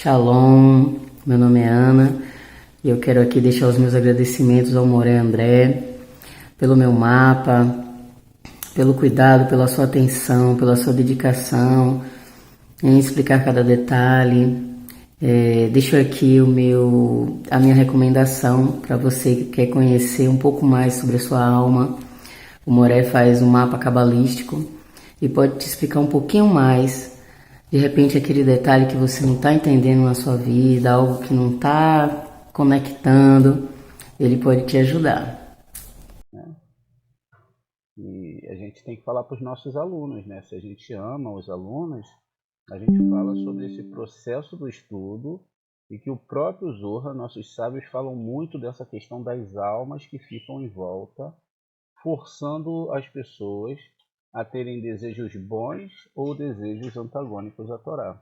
Shalom, meu nome é Ana e eu quero aqui deixar os meus agradecimentos ao Moré André pelo meu mapa, pelo cuidado, pela sua atenção, pela sua dedicação em explicar cada detalhe. Deixo aqui a minha recomendação para você que quer conhecer um pouco mais sobre a sua alma. O Moré faz um mapa cabalístico e pode te explicar um pouquinho mais. De repente, aquele detalhe que você não está entendendo na sua vida, algo que não está conectando, ele pode te ajudar. E a gente tem que falar para os nossos alunos, né? Se a gente ama os alunos, a gente fala sobre esse processo do estudo e que o próprio Zohar, nossos sábios, falam muito dessa questão das almas que ficam em volta, forçando as pessoas a terem desejos bons ou desejos antagônicos à Torá.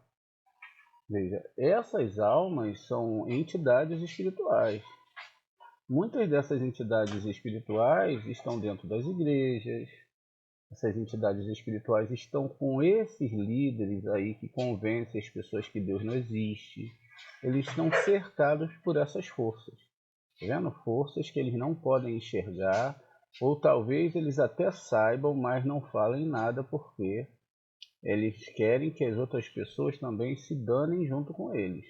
Veja, essas almas são entidades espirituais. Muitas dessas entidades espirituais estão dentro das igrejas. Essas entidades espirituais estão com esses líderes aí que convencem as pessoas que Deus não existe. Eles estão cercados por essas forças. Tá vendo? Forças que eles não podem enxergar, ou talvez eles até saibam, mas não falem nada porque eles querem que as outras pessoas também se danem junto com eles.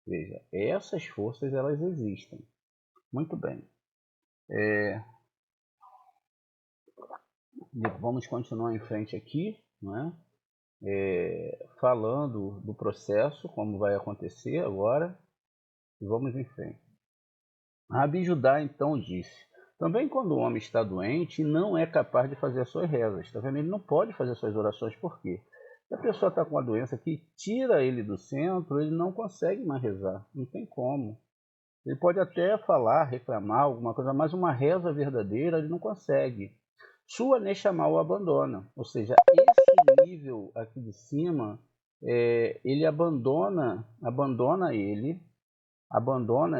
Veja, essas forças elas existem. Muito bem. Vamos continuar em frente aqui, não é? Falando do processo, como vai acontecer agora, e vamos em frente. Rabi Judá então disse: também quando o homem está doente, não é capaz de fazer as suas rezas. Está vendo? Ele não pode fazer as suas orações, por quê? Se a pessoa está com uma doença que tira ele do centro, ele não consegue mais rezar, não tem como. Ele pode até falar, reclamar alguma coisa, mas uma reza verdadeira ele não consegue. Sua Neshama o abandona, ou seja, esse nível aqui de cima, ele abandona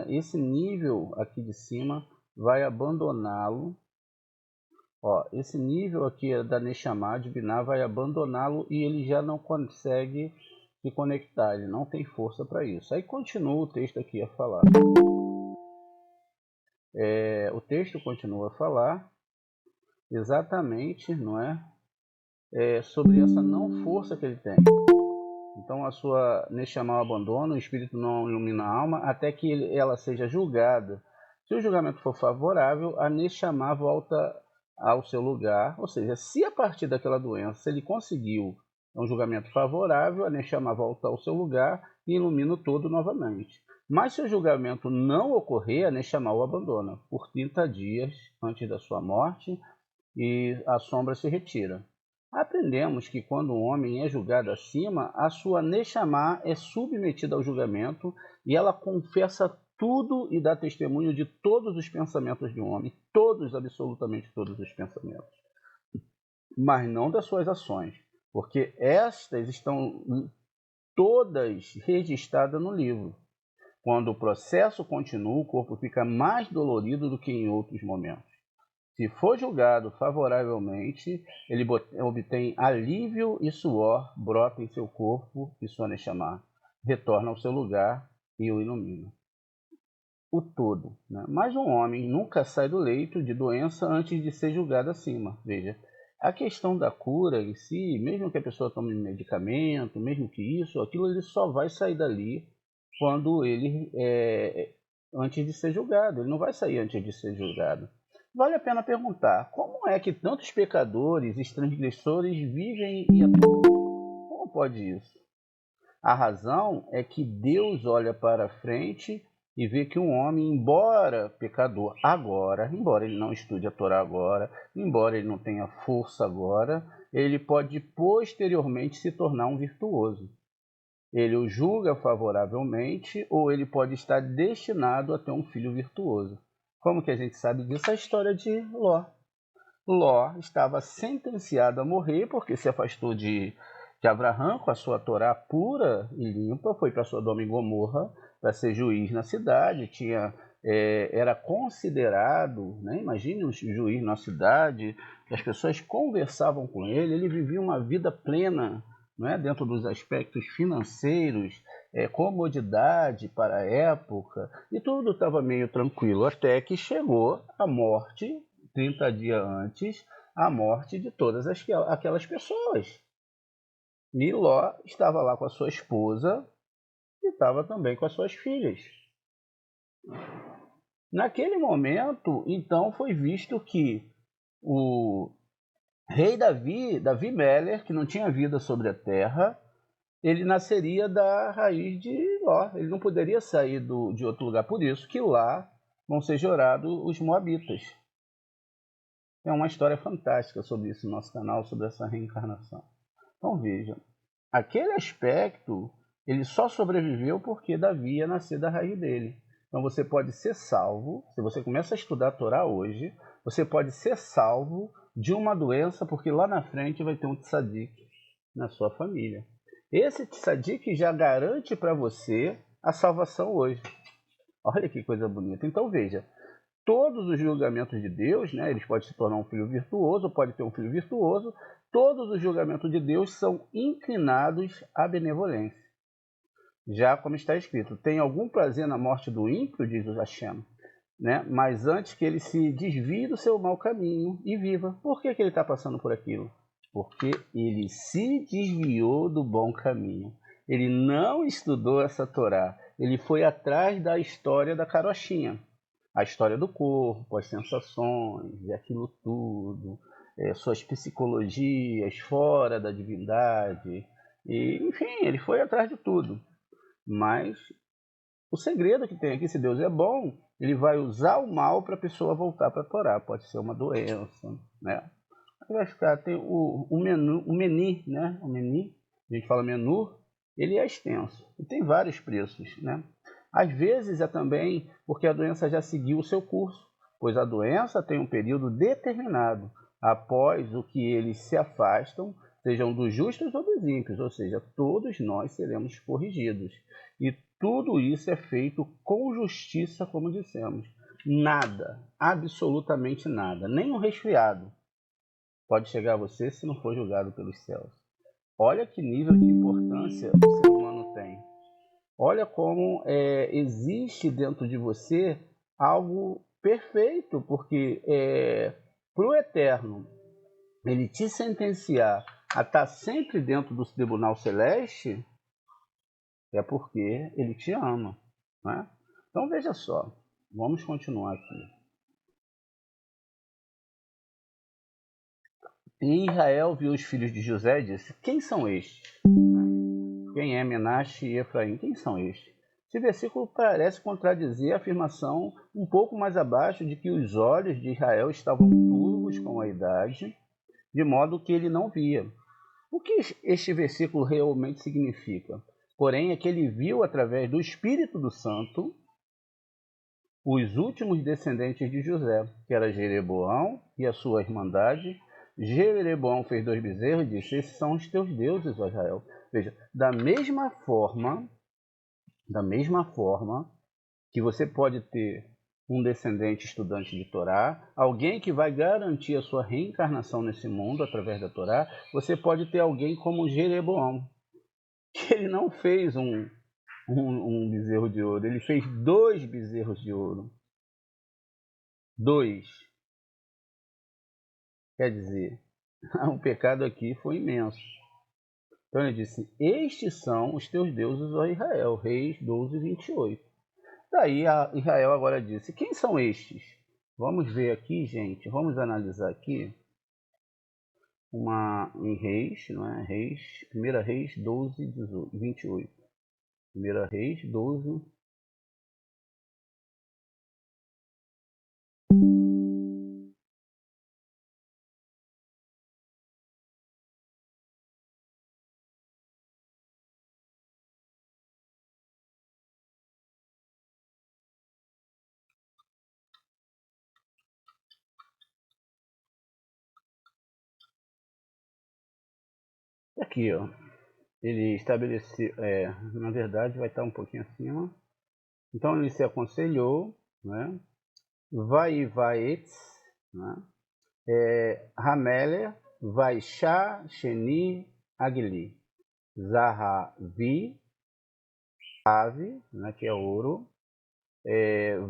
esse nível aqui de cima, vai abandoná-lo. Esse nível aqui da Neshama de Binah vai abandoná-lo e ele já não consegue se conectar, ele não tem força para isso. Aí continua o texto aqui a falar. O texto continua a falar exatamente, não é? Sobre essa não força que ele tem. Então a sua Neshama o abandona, o espírito não ilumina a alma até que ela seja julgada. Se o julgamento for favorável, a Neshama volta ao seu lugar, ou seja, se a partir daquela doença ele conseguiu um julgamento favorável, a Neshama volta ao seu lugar e ilumina o todo novamente. Mas se o julgamento não ocorrer, a Neshama o abandona por 30 dias antes da sua morte e a sombra se retira. Aprendemos que quando um homem é julgado acima, a sua Neshama é submetida ao julgamento e ela confessa tudo e dá testemunho de todos os pensamentos de um homem, todos, absolutamente todos os pensamentos, mas não das suas ações, porque estas estão todas registradas no livro. Quando o processo continua, o corpo fica mais dolorido do que em outros momentos. Se for julgado favoravelmente, ele obtém alívio e suor brota em seu corpo e sua Neshama retorna ao seu lugar e o ilumina. O todo, né? Mas um homem nunca sai do leito de doença antes de ser julgado acima. Veja, a questão da cura em si, mesmo que a pessoa tome medicamento, mesmo que isso, aquilo, ele só vai sair dali quando ele antes de ser julgado. Ele não vai sair antes de ser julgado. Vale a pena perguntar, como é que tantos pecadores e transgressores vivem e atuam? Como pode isso? A razão é que Deus olha para frente e vê que um homem, embora pecador agora, embora ele não estude a Torá agora, embora ele não tenha força agora, ele pode posteriormente se tornar um virtuoso. Ele o julga favoravelmente ou ele pode estar destinado a ter um filho virtuoso. Como que a gente sabe disso? A história de Ló. Ló estava sentenciado a morrer porque se afastou de Abraão com a sua Torá pura e limpa, foi para Sodoma e Gomorra para ser juiz na cidade, era considerado, né? Imagine um juiz na cidade, as pessoas conversavam com ele, ele vivia uma vida plena, não é? Dentro dos aspectos financeiros, comodidade para a época, e tudo estava meio tranquilo, até que chegou a morte, 30 dias antes, a morte de todas aquelas pessoas. E Ló estava lá com a sua esposa e estava também com as suas filhas. Naquele momento, então, foi visto que o rei Davi Meller, que não tinha vida sobre a terra, ele nasceria da raiz de Ló. Ele não poderia sair de outro lugar. Por isso que lá vão ser gerados os Moabitas. É uma história fantástica sobre isso no nosso canal, sobre essa reencarnação. Então veja, aquele aspecto, ele só sobreviveu porque Davi ia nascer da raiz dele. Então você pode ser salvo, se você começa a estudar a Torá hoje, você pode ser salvo de uma doença, porque lá na frente vai ter um tzadik na sua família. Esse tzadik já garante para você a salvação hoje. Olha que coisa bonita. Então veja, todos os julgamentos de Deus, né, eles podem se tornar um filho virtuoso, pode ter um filho virtuoso, todos os julgamentos de Deus são inclinados à benevolência. Já como está escrito, tem algum prazer na morte do ímpio, diz o Hashem, né? Mas antes que ele se desvie do seu mau caminho e viva. Por que ele está passando por aquilo? Porque ele se desviou do bom caminho. Ele não estudou essa Torá. Ele foi atrás da história da carochinha. A história do corpo, as sensações, e aquilo tudo, suas psicologias fora da divindade. E, enfim, ele foi atrás de tudo. Mas o segredo que tem aqui, se Deus é bom, ele vai usar o mal para a pessoa voltar para a Torá. Pode ser uma doença, né? Vai ficar, tem o meni, né? O meni, a gente fala menu, ele é extenso. E tem vários preços, né? Às vezes é também porque a doença já seguiu o seu curso, pois a doença tem um período determinado após o que eles se afastam, sejam dos justos ou dos ímpios, ou seja, todos nós seremos corrigidos. E tudo isso é feito com justiça, como dissemos. Nada, absolutamente nada, nem um resfriado pode chegar a você se não for julgado pelos céus. Olha que nível de importância o ser humano tem. Olha como existe dentro de você algo perfeito, porque para o Eterno, ele te sentenciar a estar sempre dentro do tribunal celeste, é porque ele te ama, né? Então veja só, vamos continuar aqui. E Israel viu os filhos de José e disse: quem são estes? Quem é Menaxe e Efraim? Quem são estes? Esse versículo parece contradizer a afirmação um pouco mais abaixo de que os olhos de Israel estavam turvos com a idade, de modo que ele não via. O que este versículo realmente significa? Porém, é que ele viu através do Espírito do Santo os últimos descendentes de José, que era Jeroboão e a sua irmandade. Jeroboão fez 2 bezerros e disse: esses são os teus deuses, ó Israel. Veja, da mesma forma que você pode ter um descendente estudante de Torá, alguém que vai garantir a sua reencarnação nesse mundo através da Torá, você pode ter alguém como Jeroboão, que ele não fez um bezerro de ouro, ele fez 2 bezerros de ouro. 2. Quer dizer, o pecado aqui foi imenso. Então ele disse: estes são os teus deuses, ó Israel. Reis 12, 28. Daí Israel agora disse: quem são estes? Vamos ver aqui, gente, vamos analisar aqui em Reis, não é? Reis, 1 Reis 12, 28. 1 Reis 12. Aqui, ó, ele estabeleceu, na verdade vai estar um pouquinho acima. Então ele se aconselhou, né? Vaivaetz, né? Rameler, Vaishá, Sheni, Agli, Zahavi, Ave, né, que é ouro,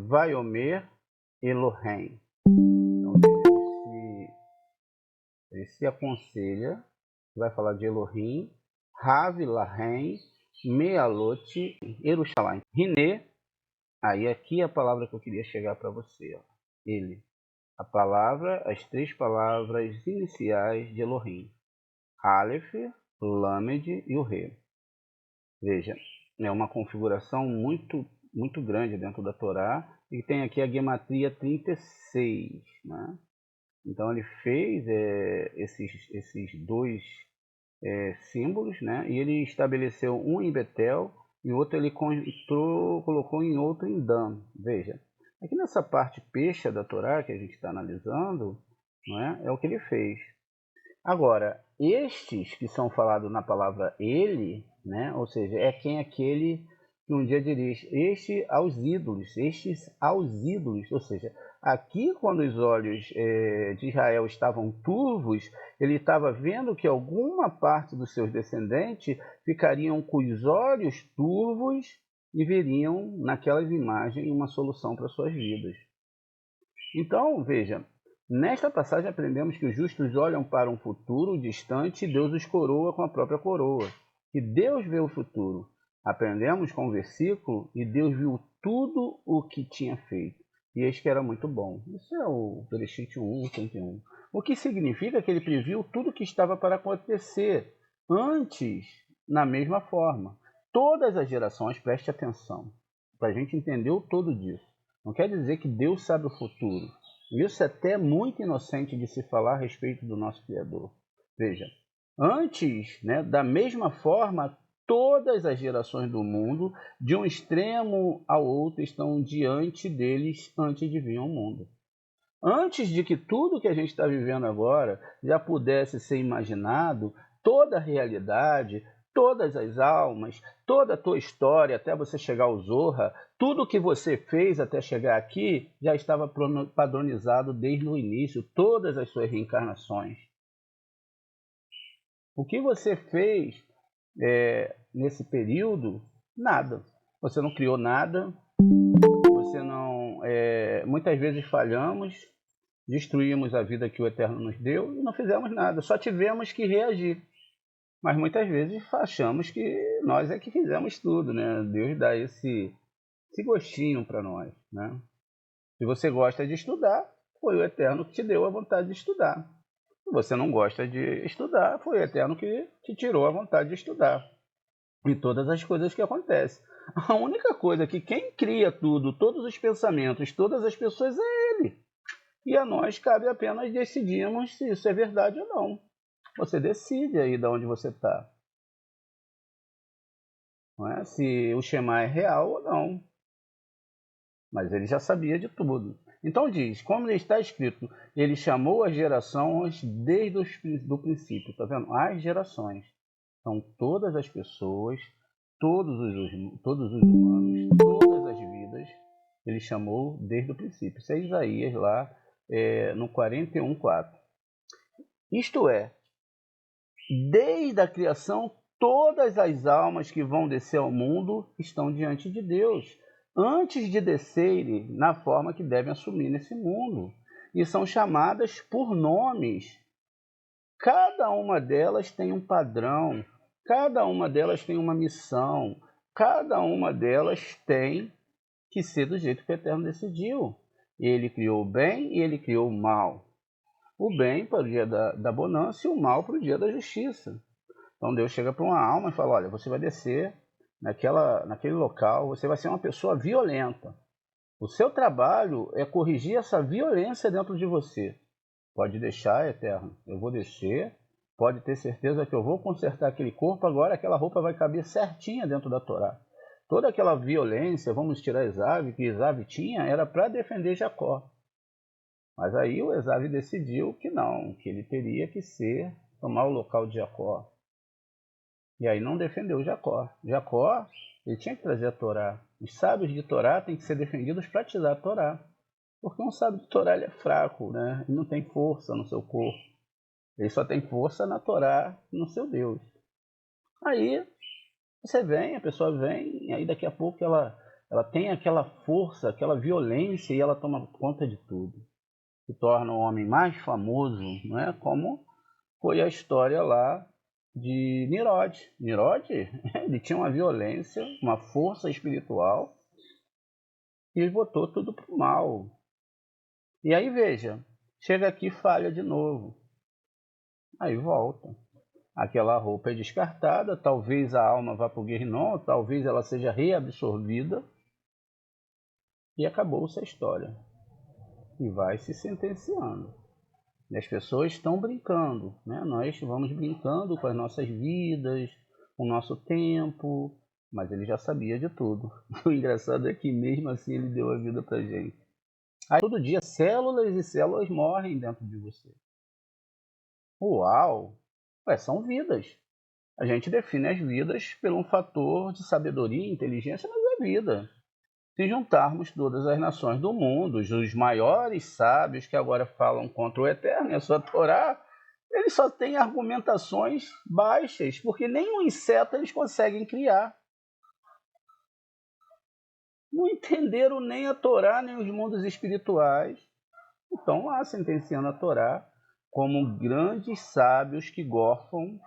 Vaiomer, Elohim. Então ele se aconselha, vai falar de Elohim, Rav, Lahem, Mealote, Yerushalayim, Rine. Aí aqui é a palavra que eu queria chegar para você, ó. Ele. A palavra, as 3 palavras iniciais de Elohim. Aleph, Lamed e o Re. Veja, é uma configuração muito, muito grande dentro da Torá. E tem aqui a gematria 36, né? Então ele fez esses 2 símbolos, né? E ele estabeleceu um em Betel e outro ele colocou em outro em Dan. Veja, aqui nessa parte pecha da Torá que a gente está analisando, não é o que ele fez. Agora, estes que são falados na palavra ele, né? Ou seja, é quem aquele que um dia diz, estes aos ídolos, ou seja, aqui quando os olhos de Israel estavam turvos, ele estava vendo que alguma parte dos seus descendentes ficariam com os olhos turvos e veriam naquelas imagens uma solução para suas vidas. Então, veja, nesta passagem aprendemos que os justos olham para um futuro distante e Deus os coroa com a própria coroa. Que Deus vê o futuro. Aprendemos com o versículo e Deus viu tudo o que tinha feito. E eis que era muito bom. Isso é o Bereshit 1, 31. O que significa que ele previu tudo o que estava para acontecer antes, na mesma forma. Todas as gerações, preste atenção, para a gente entender o todo disso. Não quer dizer que Deus sabe o futuro. Isso é até muito inocente de se falar a respeito do nosso Criador. Veja, antes, né, da mesma forma, todas as gerações do mundo, de um extremo ao outro, estão diante deles antes de vir ao mundo. Antes de que tudo que a gente está vivendo agora já pudesse ser imaginado, toda a realidade, todas as almas, toda a tua história até você chegar ao Zorra, tudo que você fez até chegar aqui já estava padronizado desde o início, todas as suas reencarnações. O que você fez nesse período? Nada. Você não criou nada, você não... muitas vezes falhamos, destruímos a vida que o Eterno nos deu e não fizemos nada, só tivemos que reagir. Mas muitas vezes achamos que nós é que fizemos tudo, né? Deus dá esse gostinho para nós, né? Se você gosta de estudar, foi o Eterno que te deu a vontade de estudar. Se você não gosta de estudar, foi o Eterno que te tirou a vontade de estudar. E todas as coisas que acontecem. A única coisa que quem cria tudo, todos os pensamentos, todas as pessoas é Ele. E a nós cabe apenas decidirmos se isso é verdade ou não. Você decide aí de onde você está. Não é? Se o Shema é real ou não. Mas ele já sabia de tudo. Então diz, como está escrito, ele chamou as gerações desde o princípio. Está vendo? As gerações. São todas as pessoas, todos os humanos, todas as vidas, ele chamou desde o princípio. Isso é Isaías lá no 41:4. Isto é, desde a criação, todas as almas que vão descer ao mundo estão diante de Deus, antes de descerem na forma que devem assumir nesse mundo. E são chamadas por nomes. Cada uma delas tem um padrão, cada uma delas tem uma missão, cada uma delas tem que ser do jeito que o Eterno decidiu. Ele criou o bem e ele criou o mal. O bem para o dia da bonança e o mal para o dia da justiça. Então Deus chega para uma alma e fala, olha, você vai descer naquele local, você vai ser uma pessoa violenta. O seu trabalho é corrigir essa violência dentro de você. Pode deixar, Eterno, eu vou descer, pode ter certeza que eu vou consertar aquele corpo, agora aquela roupa vai caber certinha dentro da Torá. Toda aquela violência, vamos tirar Esav, que Esav tinha, era para defender Jacó. Mas aí o Esav decidiu que não, que ele teria que tomar o local de Jacó. E aí não defendeu Jacó. Jacó, ele tinha que trazer a Torá. Os sábios de Torá têm que ser defendidos para te dar a Torá. Porque um sábio de Torá ele é fraco, né? Ele não tem força no seu corpo. Ele só tem força na Torá, no seu Deus. Aí você vem, a pessoa vem, e aí daqui a pouco ela tem aquela força, aquela violência, e ela toma conta de tudo. Se torna o homem mais famoso, não é? Como foi a história lá de Nimrod. Nimrod, ele tinha uma violência, uma força espiritual, e botou tudo para o mal. E aí veja, chega aqui e falha de novo. Aí volta. Aquela roupa é descartada, talvez a alma vá para o Guerrinom, talvez ela seja reabsorvida, e acabou-se a história. E vai se sentenciando. E as pessoas estão brincando, né? Nós vamos brincando com as nossas vidas, com o nosso tempo, mas ele já sabia de tudo. O engraçado é que mesmo assim ele deu a vida pra gente. Aí todo dia células e células morrem dentro de você. Uau! Ué, são vidas. A gente define as vidas por um fator de sabedoria e inteligência, mas é vida. Se juntarmos todas as nações do mundo, os maiores sábios que agora falam contra o Eterno e a sua Torá, eles só têm argumentações baixas, porque nenhum inseto eles conseguem criar. Não entenderam nem a Torá, nem os mundos espirituais. Estão lá sentenciando a Torá como grandes sábios que gorfam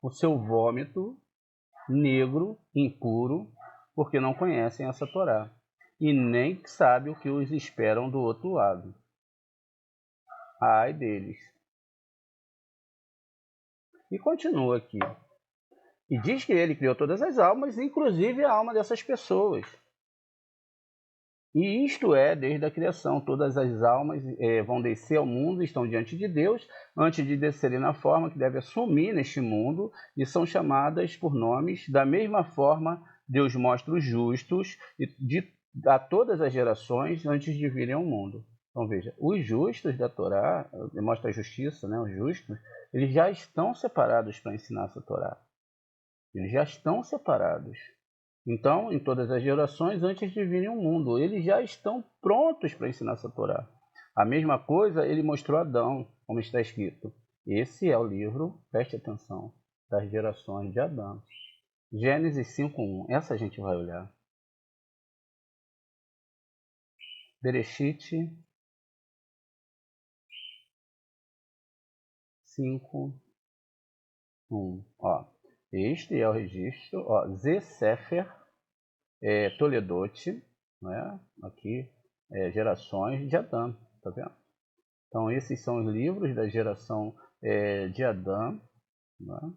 o seu vômito negro, impuro, porque não conhecem essa Torá e nem sabem o que os esperam do outro lado. Ai deles. E continua aqui. E diz que ele criou todas as almas, inclusive a alma dessas pessoas. E isto é, desde a criação, todas as almas vão descer ao mundo, estão diante de Deus, antes de descerem na forma que deve assumir neste mundo, e são chamadas por nomes. Da mesma forma, Deus mostra os justos a todas as gerações antes de virem ao mundo. Então veja, os justos da Torá, mostra a justiça, né? Os justos, eles já estão separados para ensinar essa Torá. Eles já estão separados. Então, em todas as gerações, antes de virem ao mundo, eles já estão prontos para ensinar essa Torá. A mesma coisa ele mostrou a Adão, como está escrito. Esse é o livro, preste atenção, das gerações de Adão. Gênesis 5:1, essa a gente vai olhar. Bereshit 5:1. Ó, este é o registro, ó, Zé-Sefer Toledote, né? Aqui, gerações de Adão, tá vendo? Então esses são os livros da geração de Adão, né?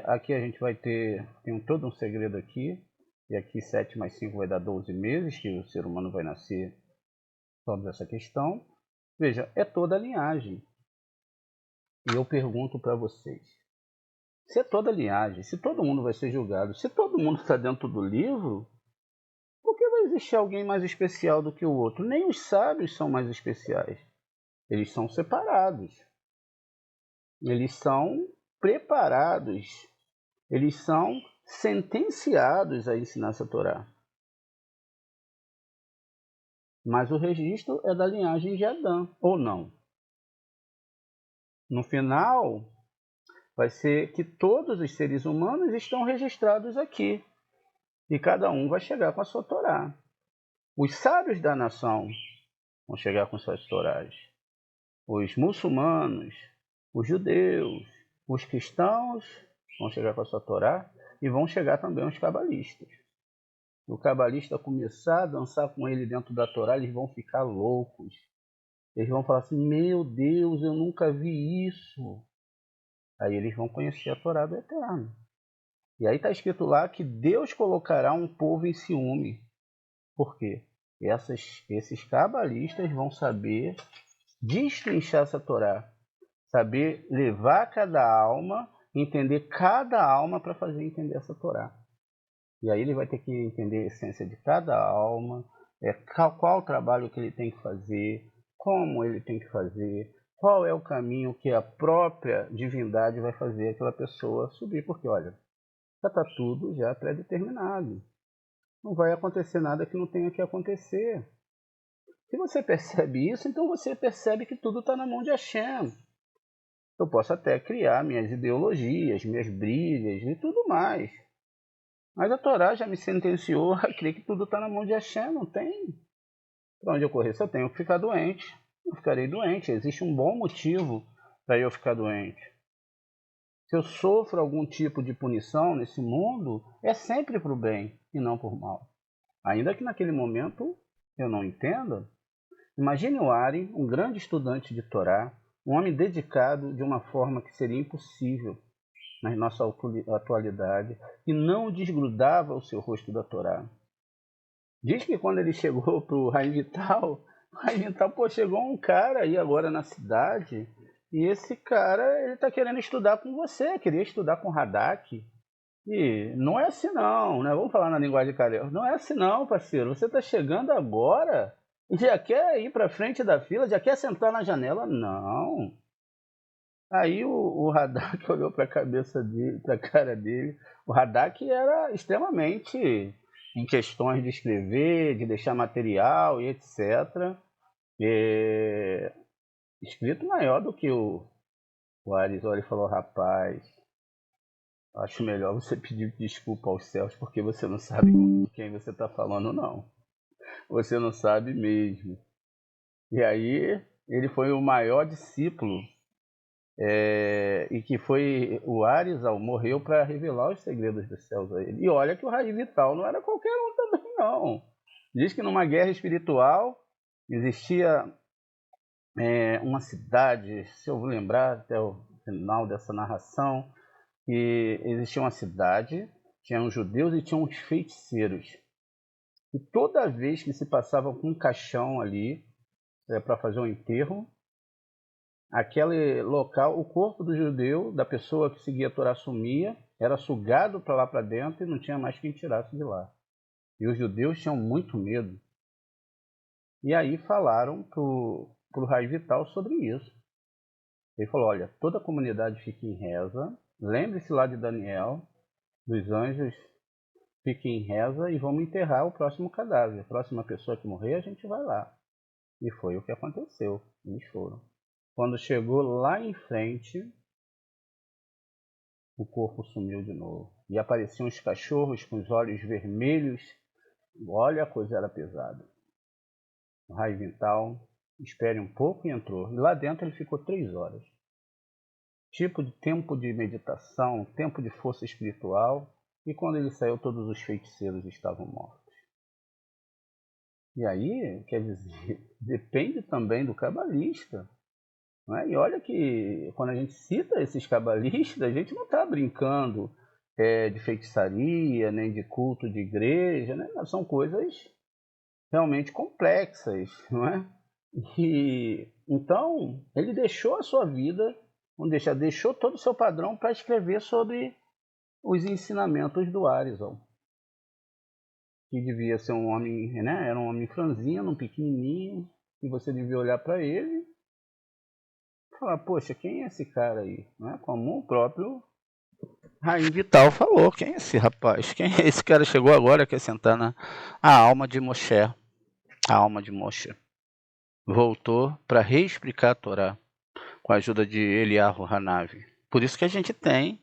Aqui a gente vai ter, tem todo um segredo aqui, e aqui 7 mais 5 vai dar 12 meses que o ser humano vai nascer sobre essa questão. Veja, é toda a linhagem. E eu pergunto para vocês, se é toda a linhagem, se todo mundo vai ser julgado, se todo mundo está dentro do livro, por que vai existir alguém mais especial do que o outro? Nem os sábios são mais especiais. Eles são separados. Eles são preparados. Eles são sentenciados a ensinar essa Torá. Mas o registro é da linhagem de Adão, ou não? No final, vai ser que todos os seres humanos estão registrados aqui. E cada um vai chegar com a sua Torá. Os sábios da nação vão chegar com suas Torás. Os muçulmanos, os judeus, os cristãos vão chegar com a sua Torá. E vão chegar também os cabalistas. o cabalista começar a dançar com ele dentro da Torá, eles vão ficar loucos. Eles vão falar assim, meu Deus, eu nunca vi isso. Aí eles vão conhecer a Torá do Eterno. E aí está escrito lá que Deus colocará um povo em ciúme. Por quê? Esses cabalistas vão saber destrinchar essa Torá. Saber levar cada alma, entender cada alma para fazer entender essa Torá. E aí ele vai ter que entender a essência de cada alma, qual o trabalho que ele tem que fazer, como ele tem que fazer, qual é o caminho que a própria divindade vai fazer aquela pessoa subir. Porque, olha, já está tudo já pré-determinado. Não vai acontecer nada que não tenha que acontecer. Se você percebe isso, então você percebe que tudo está na mão de Hashem. Eu posso até criar minhas ideologias, minhas brigas e tudo mais. Mas a Torá já me sentenciou a crer que tudo está na mão de Hashem, não tem. Para onde eu correr, se eu tenho que ficar doente, eu ficarei doente. Existe um bom motivo para eu ficar doente. Se eu sofro algum tipo de punição nesse mundo, é sempre para o bem e não por mal. Ainda que naquele momento eu não entenda. Imagine o Ari, um grande estudante de Torá, um homem dedicado de uma forma que seria impossível na nossa atualidade, e não desgrudava o seu rosto da Torá. Diz que quando ele chegou para o Haim Vital, chegou um cara aí agora na cidade, e esse cara, ele está querendo estudar com você, queria estudar com Radak. E não é assim não, né? Vamos falar na linguagem carioca. Não é assim não, parceiro. Você está chegando agora e já quer ir para frente da fila, já quer sentar na janela? Não. Aí o Radak olhou para a cabeça dele, para a cara dele. O Radak era extremamente em questões de escrever, de deixar material e etc. Escrito maior do que o Arizona. Ele falou, rapaz, acho melhor você pedir desculpa aos céus, porque você não sabe com quem você está falando, não. Você não sabe mesmo. E aí ele foi o maior discípulo, e que foi o Arizal, morreu para revelar os segredos dos céus a ele. E olha que o Raí Vital não era qualquer um também, não. Diz que numa guerra espiritual existia uma cidade, se eu vou lembrar até o final dessa narração, que existia uma cidade, tinha uns judeus e tinha uns feiticeiros. E toda vez que se passava com um caixão ali para fazer um enterro, aquele local, o corpo do judeu, da pessoa que seguia a Torá, sumia, era sugado para lá para dentro e não tinha mais quem tirasse de lá. E os judeus tinham muito medo. E aí falaram para o Raí Vital sobre isso. Ele falou, olha, toda a comunidade fica em reza, lembre-se lá de Daniel, dos anjos, fique em reza e vamos enterrar o próximo cadáver. A próxima pessoa que morrer, a gente vai lá. E foi o que aconteceu. Eles foram. Quando chegou lá em frente, o corpo sumiu de novo. E apareciam os cachorros com os olhos vermelhos. Olha, a coisa era pesada. O Raí Vital, espere um pouco, e entrou. E lá dentro ele ficou 3 horas. Tipo de tempo de meditação, tempo de força espiritual. E quando ele saiu, todos os feiticeiros estavam mortos. E aí, quer dizer, depende também do cabalista. Não é? E olha que quando a gente cita esses cabalistas, a gente não está brincando de feitiçaria, nem de culto de igreja, né? São coisas realmente complexas, não é? E então ele deixou a sua vida, deixou todo o seu padrão para escrever sobre os ensinamentos do Arizal, que devia ser um homem, né? Era um homem franzino, pequenininho, e você devia olhar para ele e falar, poxa, quem é esse cara aí? Não é? Como o próprio Raí Vital falou, quem é esse rapaz? Quem é esse cara? Chegou agora, quer sentar na alma de Moshe. A alma de Moshe voltou para reexplicar a Torá com a ajuda de Eliyahu Hanavi. Por isso que a gente tem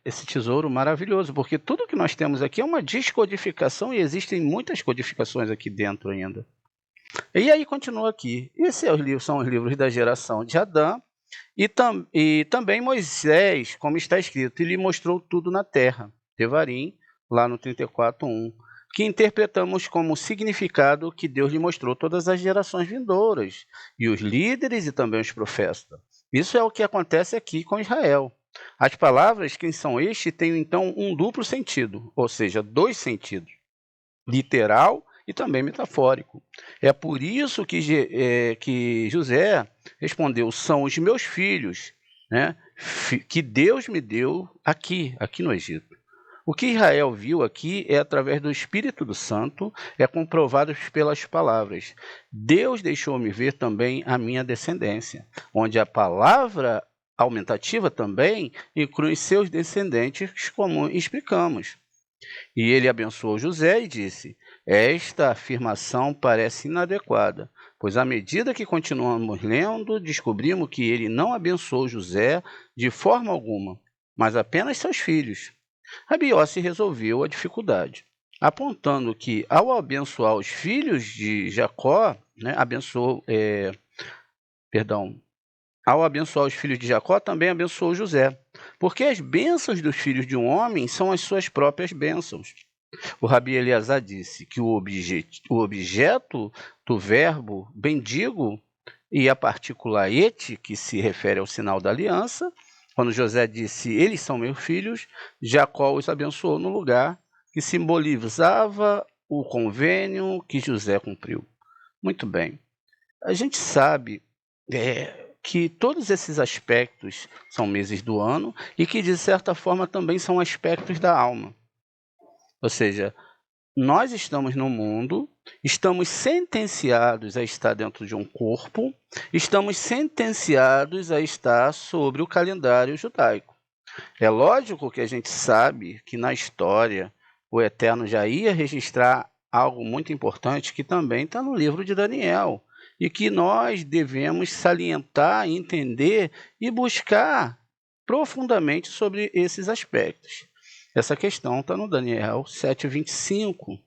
esse tesouro maravilhoso, porque tudo que nós temos aqui é uma descodificação e existem muitas codificações aqui dentro ainda. E aí continua aqui. Esses são os livros da geração de Adão e também Moisés, como está escrito, ele mostrou tudo na terra. Devarim lá no 34:1, que interpretamos como significado que Deus lhe mostrou todas as gerações vindouras, e os líderes e também os profetas. Isso é o que acontece aqui com Israel. As palavras, quem são estes, têm então um duplo sentido, ou seja, dois sentidos, literal e também metafórico. É por isso que José respondeu: são os meus filhos, né, que Deus me deu aqui no Egito. O que Israel viu aqui é através do Espírito do Santo, é comprovado pelas palavras. Deus deixou-me ver também a minha descendência, onde a palavra aumentativa também inclui seus descendentes, como explicamos. E ele abençoou José e disse: esta afirmação parece inadequada, pois à medida que continuamos lendo, descobrimos que ele não abençoou José de forma alguma, mas apenas seus filhos. Rabi Yossi resolveu a dificuldade, apontando que, ao abençoar os filhos de Jacó, né, ao abençoar os filhos de Jacó, também abençoou José, porque as bênçãos dos filhos de um homem são as suas próprias bênçãos. O Rabi Eleazar disse que o objeto do verbo bendigo e a partícula et, que se refere ao sinal da aliança, quando José disse, eles são meus filhos, Jacó os abençoou no lugar que simbolizava o convênio que José cumpriu. Muito bem. A gente sabe que todos esses aspectos são meses do ano e que, de certa forma, também são aspectos da alma. Ou seja, nós estamos no mundo, estamos sentenciados a estar dentro de um corpo, estamos sentenciados a estar sobre o calendário judaico. É lógico que a gente sabe que na história o Eterno já ia registrar algo muito importante que também está no livro de Daniel e que nós devemos salientar, entender e buscar profundamente sobre esses aspectos. Essa questão está no Daniel 7:25.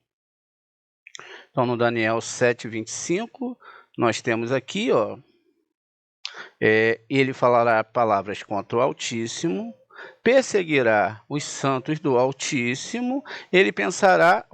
Então, no Daniel 7:25, nós temos aqui, ele falará palavras contra o Altíssimo, perseguirá os santos do Altíssimo, ele pensará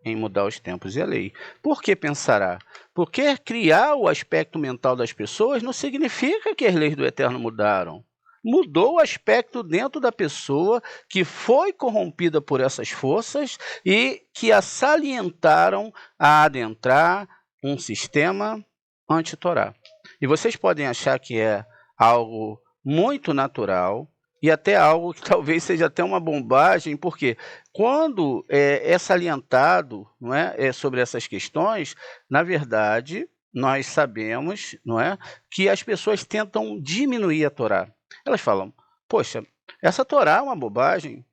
em mudar os tempos e a lei. Por que pensará? Porque criar o aspecto mental das pessoas não significa que as leis do Eterno mudaram. Mudou o aspecto dentro da pessoa que foi corrompida por essas forças e que a salientaram a adentrar um sistema anti-Torá. E vocês podem achar que é algo muito natural e até algo que talvez seja até uma bobagem, porque quando é salientado, não é, sobre essas questões, na verdade, nós sabemos, não é, que as pessoas tentam diminuir a Torá. Elas falam, poxa, essa Torá é uma bobagem.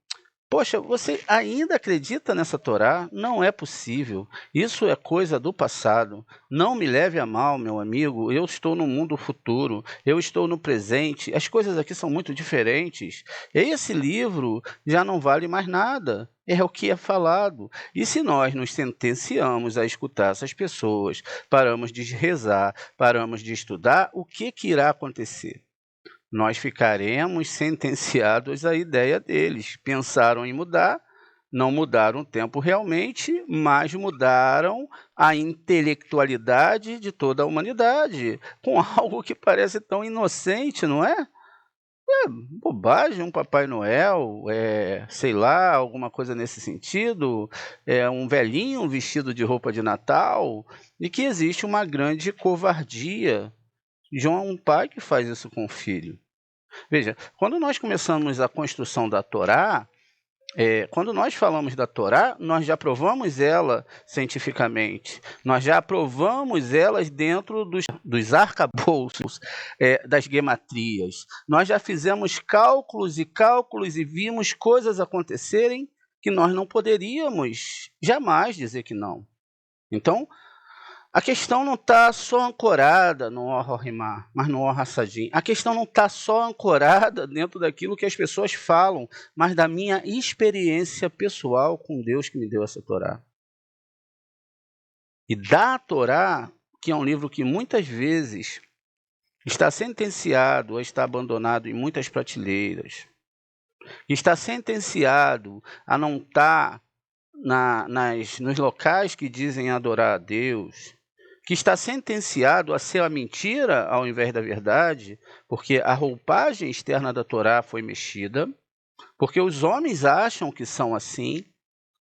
Poxa, você ainda acredita nessa Torá? Não é possível. Isso é coisa do passado. Não me leve a mal, meu amigo. Eu estou no mundo futuro. Eu estou no presente. As coisas aqui são muito diferentes. Esse livro já não vale mais nada. É o que é falado. E se nós nos sentenciamos a escutar essas pessoas, paramos de rezar, paramos de estudar, o que irá acontecer? Nós ficaremos sentenciados à ideia deles. Pensaram em mudar, não mudaram o tempo realmente, mas mudaram a intelectualidade de toda a humanidade, com algo que parece tão inocente, não é? É bobagem, um Papai Noel, sei lá, alguma coisa nesse sentido, um velhinho vestido de roupa de Natal, e que existe uma grande covardia de um pai que faz isso com o filho. Veja, quando nós começamos a construção da Torá, quando nós falamos da Torá, nós já provamos ela cientificamente, nós já provamos elas dentro dos arcabouços, das gematrias. Nós já fizemos cálculos e vimos coisas acontecerem que nós não poderíamos jamais dizer que não. Então, a questão não está só ancorada no Or-Rimá, mas no Or-Hassadim. A questão não está só ancorada dentro daquilo que as pessoas falam, mas da minha experiência pessoal com Deus que me deu essa Torá. E da Torá, que é um livro que muitas vezes está sentenciado a estar abandonado em muitas prateleiras, que está sentenciado a não estar nos locais que dizem adorar a Deus, que está sentenciado a ser a mentira ao invés da verdade, porque a roupagem externa da Torá foi mexida, porque os homens acham que são assim,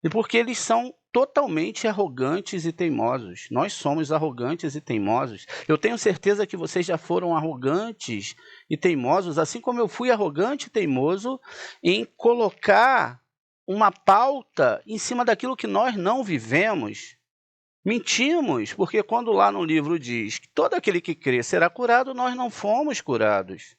e porque eles são totalmente arrogantes e teimosos. Nós somos arrogantes e teimosos. Eu tenho certeza que vocês já foram arrogantes e teimosos, assim como eu fui arrogante e teimoso em colocar uma pauta em cima daquilo que nós não vivemos. Mentimos, porque quando lá no livro diz que todo aquele que crê será curado, nós não fomos curados.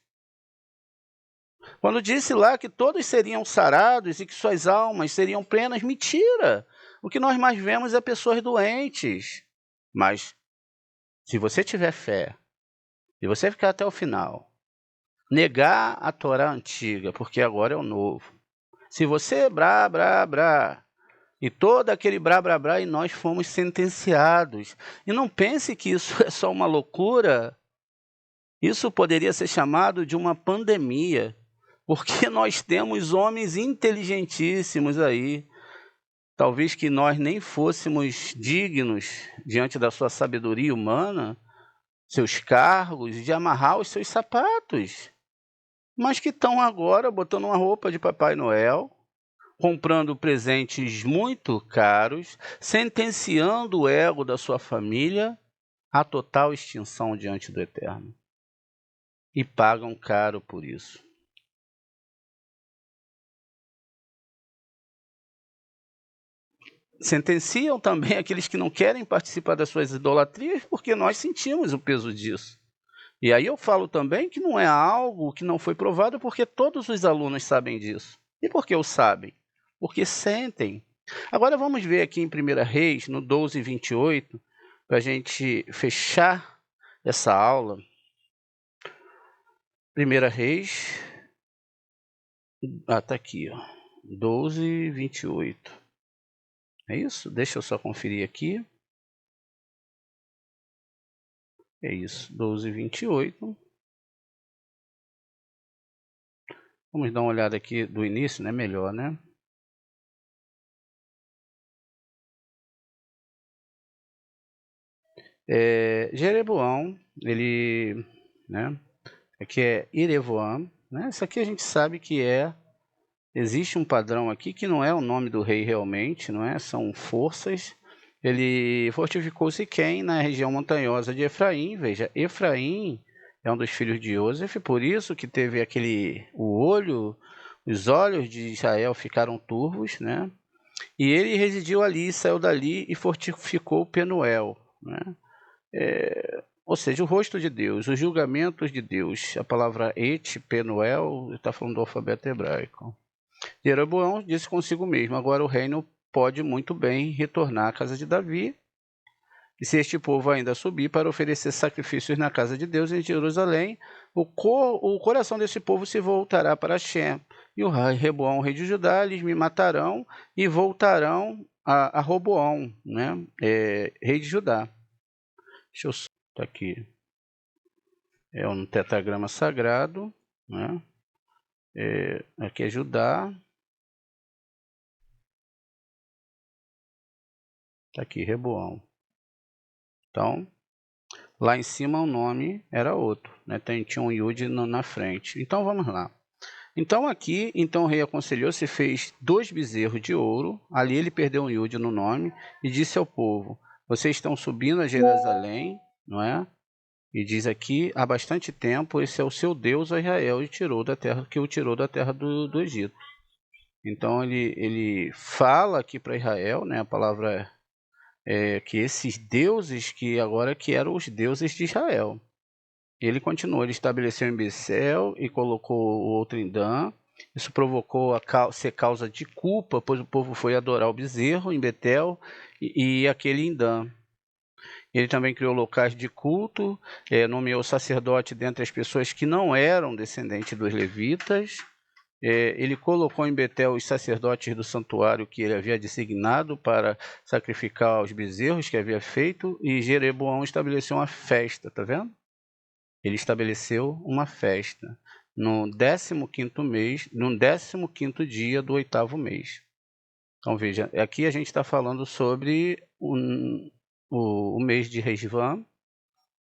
Quando disse lá que todos seriam sarados e que suas almas seriam plenas, mentira! O que nós mais vemos é pessoas doentes. Mas, se você tiver fé, e você ficar até o final, negar a Torá antiga, porque agora é o novo. Se você brá, e todo aquele brá, e nós fomos sentenciados. E não pense que isso é só uma loucura. Isso poderia ser chamado de uma pandemia. Porque nós temos homens inteligentíssimos aí, talvez que nós nem fôssemos dignos, diante da sua sabedoria humana, seus cargos, de amarrar os seus sapatos, mas que estão agora botando uma roupa de Papai Noel, comprando presentes muito caros, sentenciando o ego da sua família à total extinção diante do Eterno. E pagam caro por isso. Sentenciam também aqueles que não querem participar das suas idolatrias, porque nós sentimos o peso disso. E aí eu falo também que não é algo que não foi provado, porque todos os alunos sabem disso. E por que o sabem? Porque sentem. Agora vamos ver aqui em 1 Reis, no 12:28, para a gente fechar essa aula. 1 Reis, tá aqui, ó, 12:28. É isso? Deixa eu só conferir aqui. É isso, 12:28. Vamos dar uma olhada aqui do início, né? Melhor, né? Jeroboão, ele, né? Aqui é Irevoam, né? Isso aqui a gente sabe que existe um padrão aqui que não é o nome do rei realmente, não é? São forças. Ele fortificou Siquém na região montanhosa de Efraim. Veja, Efraim é um dos filhos de José, por isso que teve os olhos de Israel ficaram turvos, né? E ele residiu ali, saiu dali e fortificou Penuel, né? Ou seja, o rosto de Deus, os julgamentos de Deus. A palavra Penuel está falando do alfabeto hebraico. Jeroboão disse consigo mesmo: agora o reino pode muito bem retornar à casa de Davi, e se este povo ainda subir para oferecer sacrifícios na casa de Deus em Jerusalém, o coração desse povo se voltará para Shem, e o rei Reboão, rei de Judá, eles me matarão e voltarão a Roboão, né? Rei de Judá. Deixa eu só tá aqui. É um tetragrama sagrado, né? Aqui é Judá. Tá aqui, Reboão. Então, lá em cima o nome era outro, né? Tinha um Yud na frente. Então, vamos lá. Então, aqui, o rei aconselhou-se e fez 2 bezerros de ouro. Ali ele perdeu um Yud no nome e disse ao povo: vocês estão subindo a Jerusalém, não é? E diz aqui, há bastante tempo, esse é o seu Deus, Israel, e que o tirou da terra do Egito. Então, ele fala aqui para Israel, né? A palavra que esses deuses que eram os deuses de Israel. Ele continuou, ele estabeleceu em Becel e colocou o outro em Dan. Isso provocou ser causa de culpa, pois o povo foi adorar o bezerro em Betel e aquele em Dan. Ele também criou locais de culto, nomeou sacerdote dentre as pessoas que não eram descendentes dos levitas. Ele colocou em Betel os sacerdotes do santuário que ele havia designado para sacrificar os bezerros que havia feito, e Jeroboão estabeleceu uma festa, tá vendo? Ele estabeleceu uma festa. no 15º mês, no 15º dia do 8º mês. Então veja, aqui a gente está falando sobre o mês de Rejvan,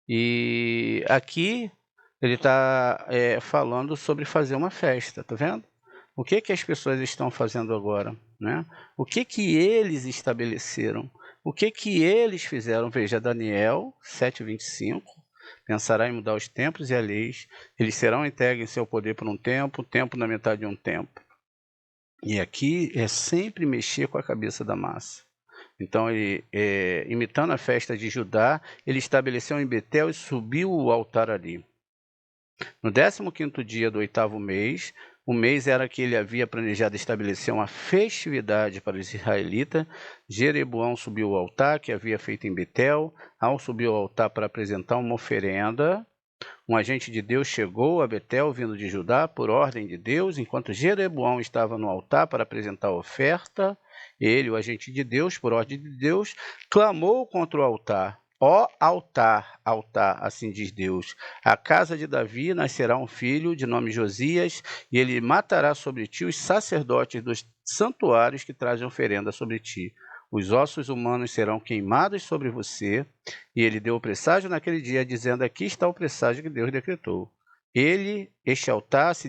e aqui ele está falando sobre fazer uma festa, tá vendo? O que que as pessoas estão fazendo agora, né? O que que eles estabeleceram? O que que eles fizeram? Veja, Daniel 7:25, pensará em mudar os tempos e as leis, eles serão entregues em seu poder por um tempo na metade de um tempo. E aqui é sempre mexer com a cabeça da massa. Então, ele, imitando a festa de Judá, ele estabeleceu em Betel e subiu o altar ali. No 15º dia do 8º mês, o mês era que ele havia planejado estabelecer uma festividade para os israelitas. Jeroboão subiu ao altar que havia feito em Betel. Ao subir ao altar para apresentar uma oferenda, um agente de Deus chegou a Betel, vindo de Judá, por ordem de Deus, enquanto Jeroboão estava no altar para apresentar a oferta. Ele, o agente de Deus, por ordem de Deus, clamou contra o altar. Ó altar, altar, assim diz Deus, a casa de Davi nascerá um filho de nome Josias, e ele matará sobre ti os sacerdotes dos santuários que trazem oferenda sobre ti. Os ossos humanos serão queimados sobre você. E ele deu o presságio naquele dia, dizendo: aqui está o presságio que Deus decretou. Este altar se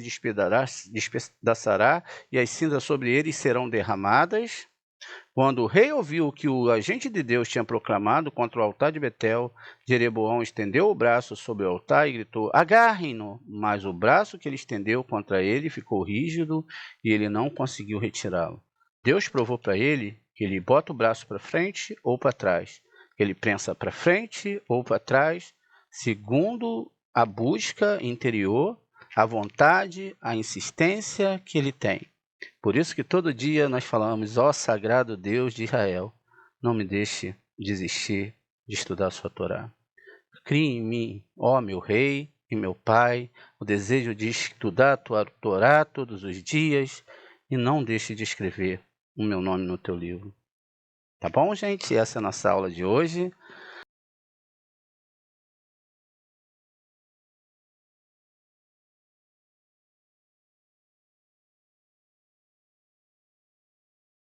despedaçará, e as cinzas sobre ele serão derramadas. Quando o rei ouviu que o agente de Deus tinha proclamado contra o altar de Betel, Jeroboão estendeu o braço sobre o altar e gritou: agarrem-no! Mas o braço que ele estendeu contra ele ficou rígido e ele não conseguiu retirá-lo. Deus provou para ele que ele bota o braço para frente ou para trás, que ele pensa para frente ou para trás, segundo a busca interior, a vontade, a insistência que ele tem. Por isso que todo dia nós falamos: ó sagrado Deus de Israel, não me deixe desistir de estudar a sua Torá. Crie em mim, ó meu rei e meu pai, o desejo de estudar a tua Torá todos os dias, e não deixe de escrever o meu nome no teu livro. Tá bom, gente? Essa é a nossa aula de hoje.